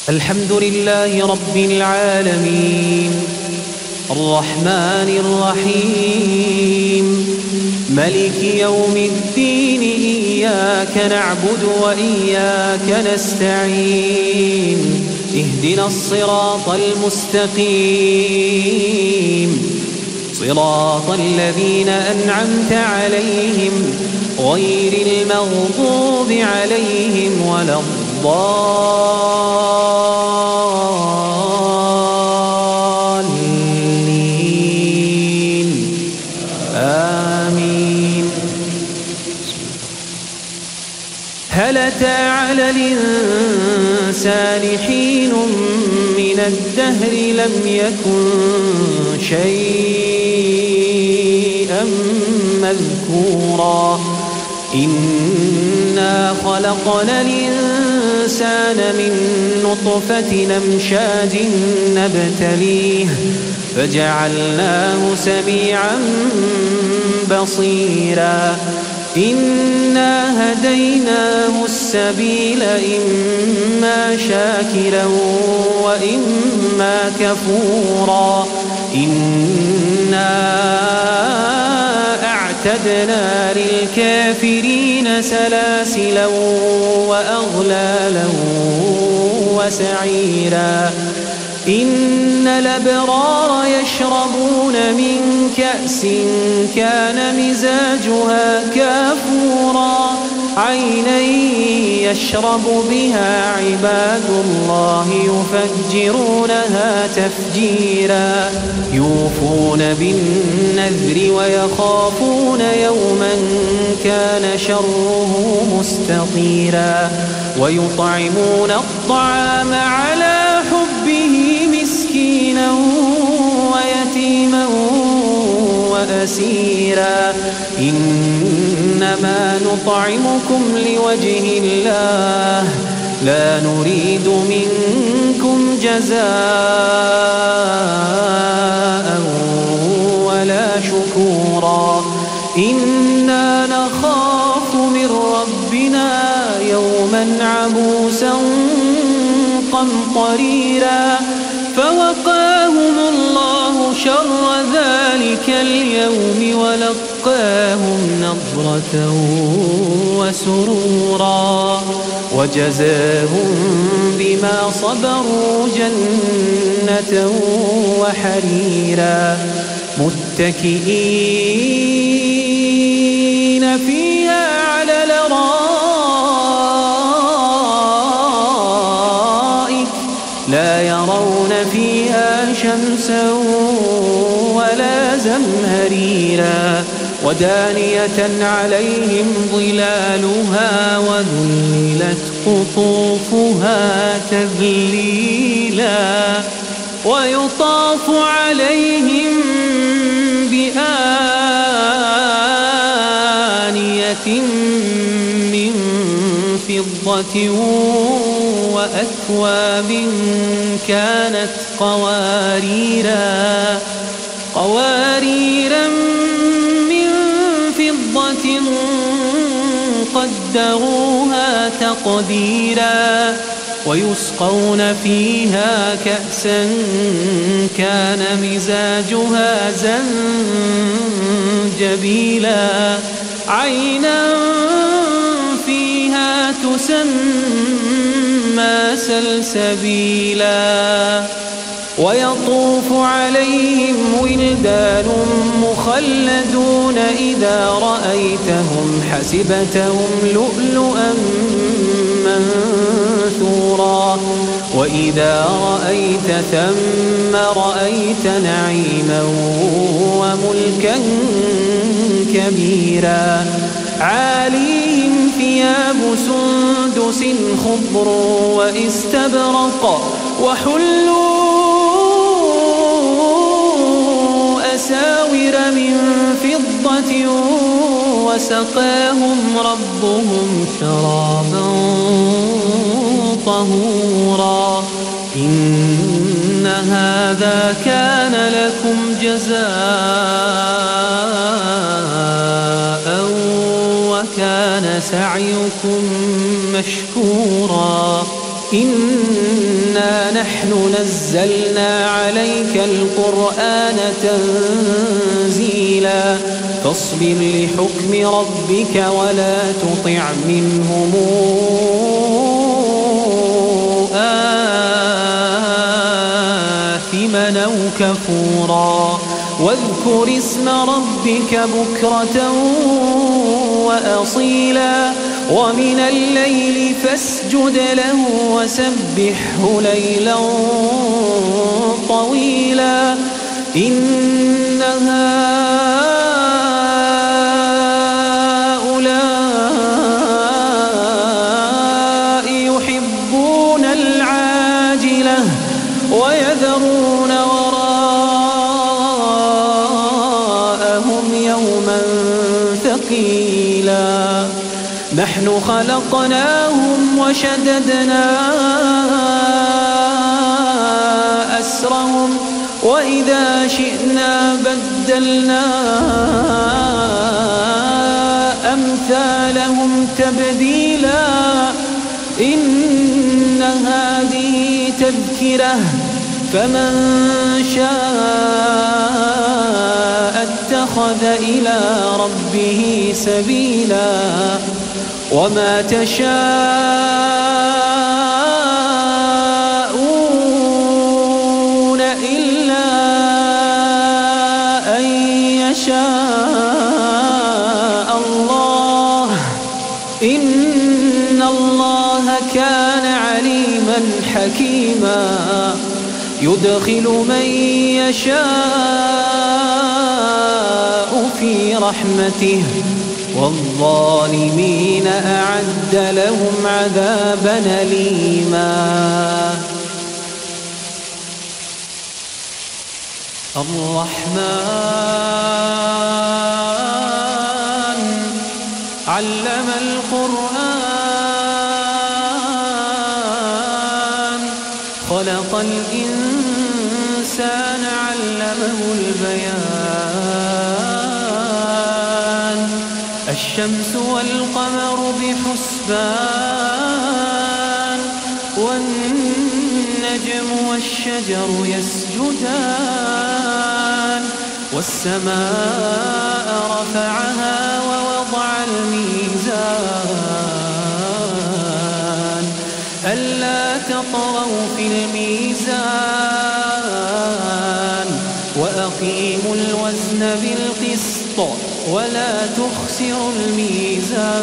الحمد لله رب العالمين الرحمن الرحيم ملك يوم الدين إياك نعبد وإياك نستعين اهدنا الصراط المستقيم صراط الذين أنعمت عليهم غير المغضوب عليهم ولا الضالين آمين. هل أتى على الإنسان حين من الدهر لم يكن شيئا مذكورا إنا خلقنا الإنسان من نطفة أمشاج نبتليه فجعلناه سميعا بصيرا إنا هديناه السبيل إما شاكرا وإما كفورا إنا أعتدنا للكافرين سلاسلا وأغلالا وسعيرا إن الأبرار يشربون من كأس كان مزاجها كافورا عينا يشرب بها عباد الله يفجرونها تفجيرا يوفون بالنذر ويخافون يوما كان شره مستطيرا ويطعمون الطعام على حبه مسكينا ويتيما وأسيرا إنما نطعمكم لوجه الله لا نريد منكم جزاء ولا شكورا إنا نخاف من ربنا يوما عبوسا قمطريرا فوقاهم الله شر ذلك اليوم ولقاهم نضرة وسرورا وجزاهم بما صبروا جنة وحريرا متكئين فيها على الأرائك لا يرون فيها شمسا ولا زمهريرا ودانية عليهم ظلالها وذللت قطوفها تذليلا ويطاف عليهم بآنية من فضة وأكواب كانت قواريرا من فضة قدروها تقديرا ويسقون فيها كأسا كان مزاجها زنجبيلا عينا فيها تسمى سلسبيلا ويطوف عليهم ولدان مخلدون إذا رأيتهم حسبتهم لؤلؤا منثورا وإذا رأيت ثم رأيت نعيما وملكا كبيرا عاليهم ثياب سندس خضر واستبرق وحلوا أساور من فضة وسقاهم ربهم شرابا طهورا إن هذا كان لكم جزاء وكان سعيكم مشكورا إنا نحن نزلنا عليك القرآن تنزيلا فاصبر لحكم ربك ولا تطع منهم آثما أو كفورا واذكر اسم ربك بكرة وأصيلا ومن الليل فاسجد له وسبحه ليلا طويلا إن هؤلاء يحبون العاجلة ويذرون وراءهم يوما ثقيلا نحن خلقناهم وشددنا أسرهم وإذا شئنا بدلنا أمثالهم تبديلا إن هذه تذكرة فمن شاء اتخذ إلى ربه سبيلا وما تشاءون إلا أن يشاء الله إن الله كان عليما حكيما يدخل من يشاء في رحمته والظالمين أعد لهم عذابا أليما الرحمن علم القرآن خلق الإنسان علمه البيان الشمس والقمر بحسبان والنجم والشجر يسجدان والسماء رفعها ووضع الميزان ألا تطغوا في الميزان وأقيموا الوزن بالقسط ولا تخسروا الميزان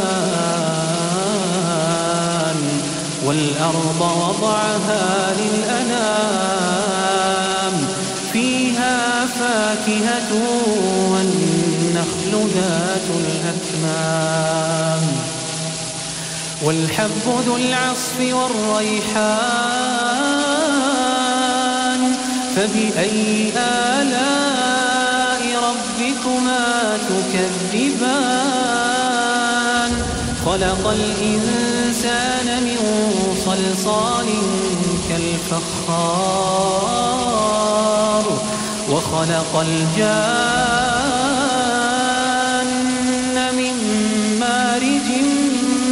والأرض وضعها للأنام فيها فاكهة والنخل ذات الأكمام والحب ذو العصف والريحان فبأي آلاء ربكما تكذبان خلق الإنسان من صلصال كالفخار وخلق الجان من مارج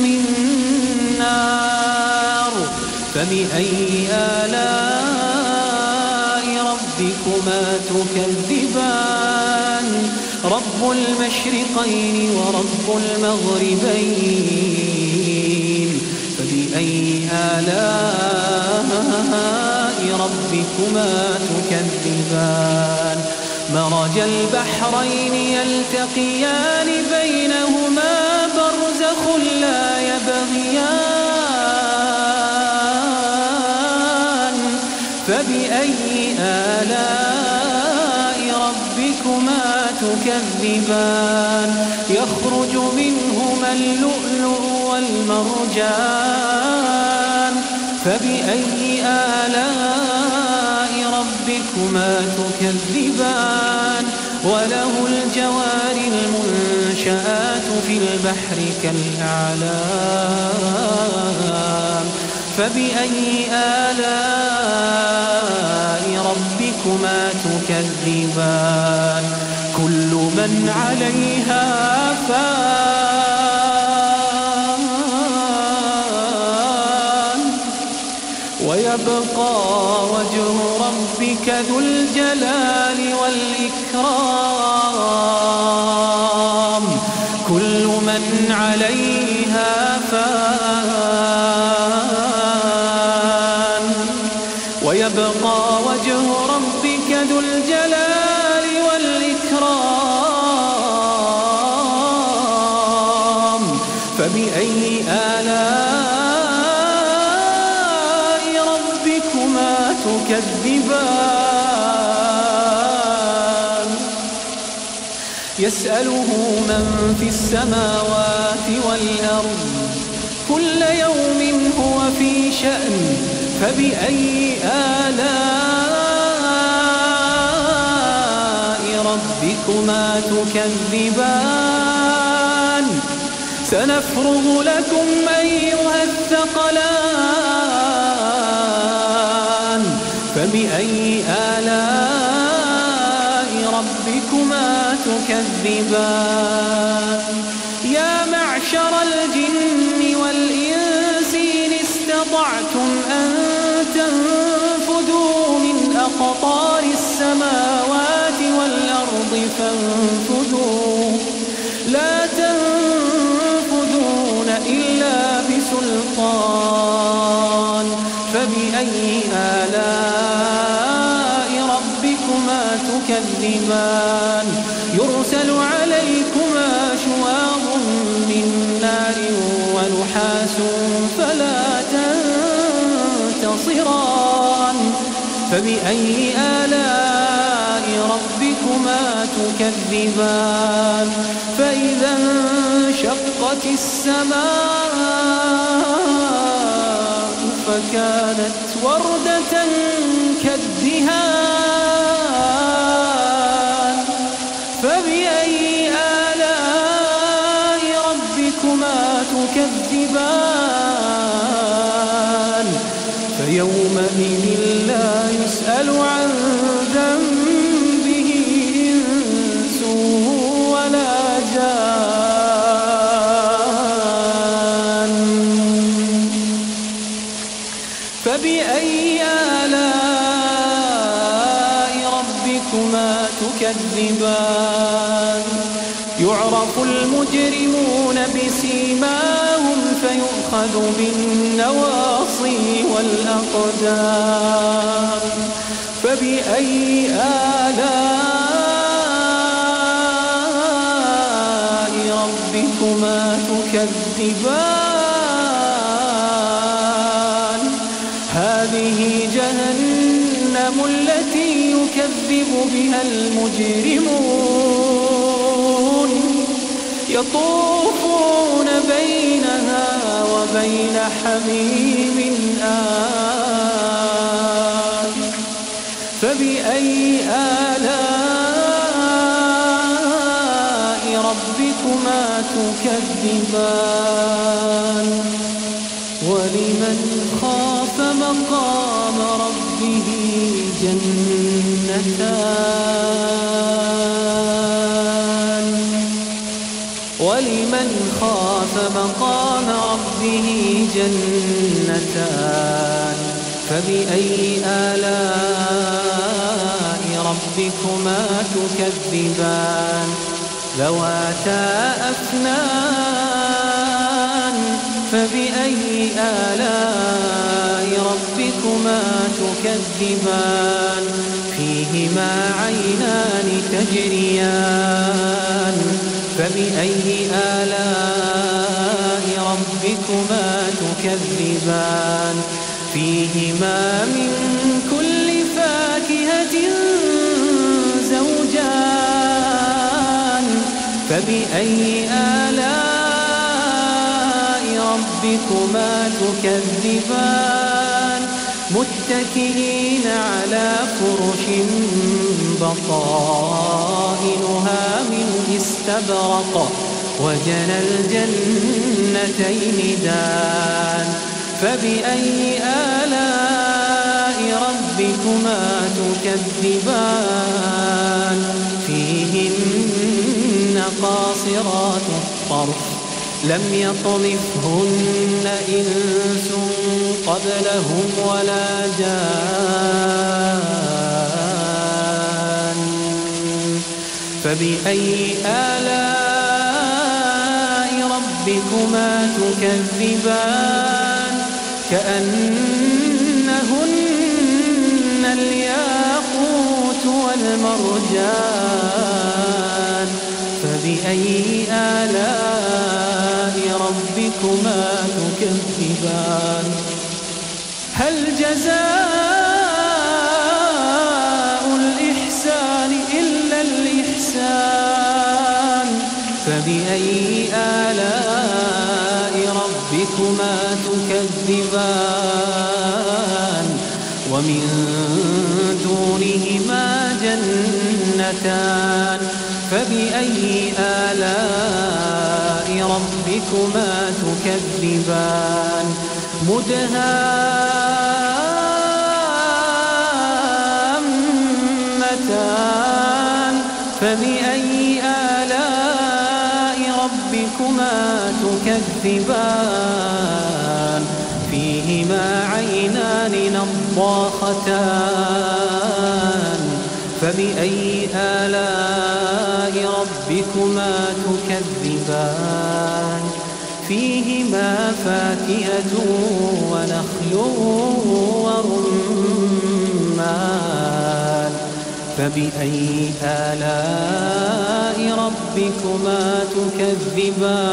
من نار فبأي آلاء ربكما تكذبان رب المشرقين ورب المغربين فبأي آلاء ربكما تكذبان مرج البحرين يلتقيان بينهما برزخ لا يبغيان فبأي آلاء ربكما تكذبان يخرج منهما اللؤلؤ والمرجان فبأي آلاء ربكما تكذبان وله الجوار المنشآت في البحر كالأعلام فبأي آلاء ربكما تكذبان كل من عليها فان ويبقى وجه ربك ذو الجلال والإكرام كل من عليها فان ويبقى وجه ربك ذو الجلال والإكرام فبأي آلاء ربكما تكذبان يسأله من في السماوات والأرض كل يوم هو في شأن فبأي آلاء ربكما تكذبان سنفرغ لكم أيها الثقلان فبأي آلاء ربكما تكذبان يا معشر الجن والإنس إن استطعتم أن تنفذوا من أقطار السماوات والأرض فانفذوا لا تنفذون إلا بسلطان فبأي آلاء ربكما تكذبان يرسل عليكما شواظ من نار ونحاس فلا تنتصران فبأي آلاء ربكما تكذبان فإذا انشقت السماء فكانت وردة كالدهان فبأي آلاء ربكما تكذبان فيومئذ لا يسأل عن ذنبه إنس ولا جان فبأي آلاء ربكما تكذبان يعرف المجرمون بسيماهم فيؤخذ بالنواصي والأقدام فبأي آلاء ربكما تكذبان هذه جهنم التي يكذب بها المجرمون يطوفون بينها وبين حميم آن فبأي آلاء ربكما تكذبان ولمن خاف مقام ربه جنتان ولمن خاف مقام ربه جنتان فبأي آلاء ربكما تكذبان ذواتا أفنان فبأي آلاء ربكما تكذبان فيهما عينان تجريان فبأي آلاء ربكما تكذبان فيهما من كل فاكهة زوجان فبأي آلاء ربكما تكذبان متكئين على فرش بطائنها من استبرق وجنى الجنتين دان فبأي آلاء ربكما تكذبان فيهن قاصرات الطرف لم يطمثهن إنس قبلهم ولا جان فبأي آلاء ربكما تكذبان كأنهن الياقوت والمرجان فبأي آلاء ربكما تكذبان هل جزاء الإحسان إلا الإحسان فبأي آلاء ربكما تكذبان ومن دونهما جنتان فبأي آلاء ربكما تكذبان مدهامتان فبأي آلاء ربكما تكذبان فيهما عينان نضاختان فبأي آلاء ربكما تكذبان فيهما فاكهة ونخل ورمان فبأي آلاء ربكما تكذبان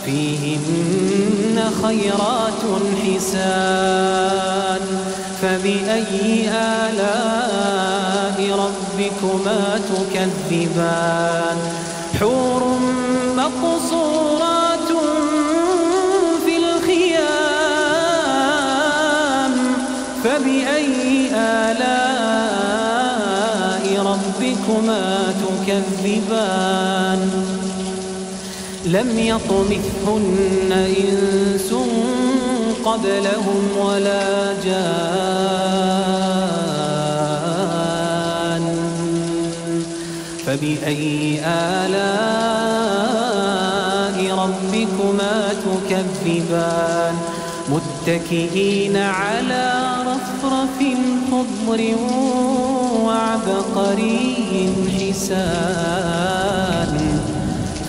فيهن خيرات حسان فبأي آلاء ربكما تكذبان حور مقصورات في الخيام فبأي آلاء ربكما تكذبان لم يطمثهن إنس قبلهم ولا جان فبأي آلاء ربكما تكذبان متكئين على رفرف خضر وعبقري حسان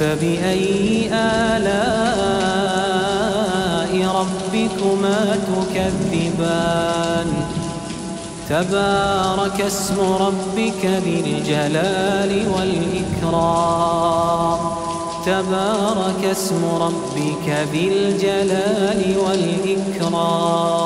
فبأي آلاء ربكما تكذبان تبارك اسم ربك ذي الجلال والإكرام تبارك اسم ربك ذي الجلال والإكرام